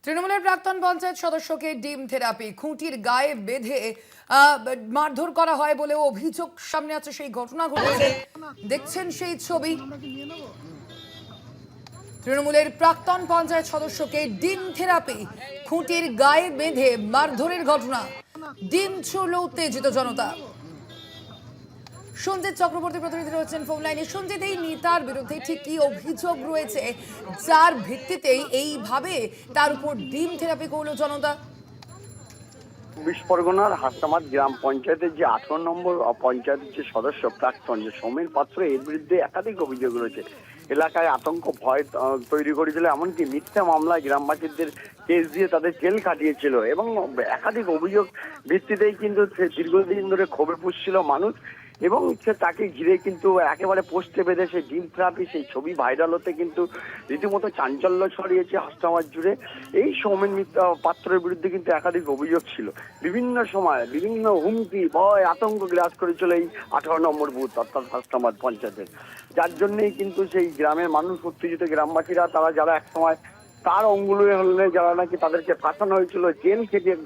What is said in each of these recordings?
তৃণমূলের প্রাক্তন পঞ্চায়েত সদস্যকে ডিম থেরাপি খুঁটির গায়ে বেঁধে মারধর করা হয় বলেও অভিযোগ সামনে আছে। সেই ঘটনা ঘটেছে, দেখছেন সেই ছবি। তৃণমূলের প্রাক্তন পঞ্চায়েত সদস্যকে ডিম থেরাপি খুঁটির গায়ে বেঁধে মারধরের ঘটনা। ডিম ছুড়ল উত্তেজিত জনতা। সঞ্জিত চক্রবর্তী প্রতিনিধি রয়েছেন ফোন লাইনে। সঞ্জিত, এই নেতার বিরুদ্ধে ঠিক কি অভিযোগ রয়েছে যার ভিত্তিতেই এইভাবে তার উপর ডিম থেরাপি করলো জনতা? পরগনার হাসনাবাদ গ্রাম পঞ্চায়েতের যে 18 নম্বর পঞ্চায়েতের যে সদস্য প্রাক্তন যে সৌমেন পাত্র, এর বিরুদ্ধে একাধিক অভিযোগ রয়েছে। এলাকায় আতঙ্ক ভয় তৈরি করেছিল, এমনকি মিথ্যা মামলায় গ্রামবাসীদের কেস দিয়ে তাদের জেল কাটিয়েছিল এবং একাধিক অভিযোগ ভিত্তিতেই কিন্তু দীর্ঘদিন ধরে ক্ষোভে পুষছিল মানুষ এবং তাকে ঘিরে কিন্তু একেবারে পোস্টে বেঁধে সেই ডিম থেরাপি সেই ছবি ভাইরাল হতে কিন্তু রীতিমতো চাঞ্চল্য ছড়িয়েছে হাসনাবাদ জুড়ে। এই সৌমেন পাত্রের বিরুদ্ধে কিন্তু একাধিক অভিযোগ ছিল, বিভিন্ন সময় বিভিন্ন হুমকি ভয় আতঙ্ক গ্রাস করেছিল এই 18 নম্বর বুথ অর্থাৎ হাসনাবাদ পঞ্চায়েতের। যার জন্যই কিন্তু সেই গ্রামের মানুষ, উত্তেজিত গ্রামবাসীরা, তারা যারা একসময় তার অঙ্গুলে হলে যারা নাকি তাদেরকে ফাঁসানো হয়েছিল, জেল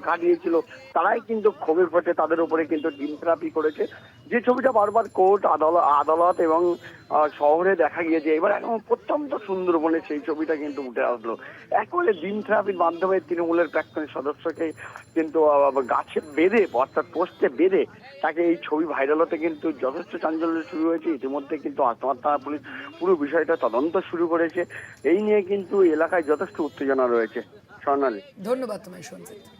কাটিয়েছিল, তারাই কিন্তু ক্ষোভে ফেটে তাদের উপরে কিন্তু ডিম থেরাপি করেছে। যে ছবিটা বারবার কোর্ট আদালত এবং শহরে দেখা গিয়েছে, এবার এখন প্রত্যন্ত সুন্দরবনে সেই ছবিটা কিন্তু উঠে আসলো। একবারে ডিম থেরাপির মাধ্যমে তৃণমূলের প্রাক্তন সদস্যকে কিন্তু গাছে বেঁধে অর্থাৎ পোস্টে বেঁধে তাকে এই ছবি ভাইরাল হতে কিন্তু যথেষ্ট চাঞ্চল্য শুরু হয়েছে। ইতিমধ্যে কিন্তু হাসনাবাদ থানা পুলিশ পুরো বিষয়টা তদন্ত শুরু করেছে। এই নিয়ে কিন্তু এলাকায় যথেষ্ট উত্তেজনা রয়েছে। স্বর্ণালী, ধন্যবাদ তোমায় সঞ্জিত।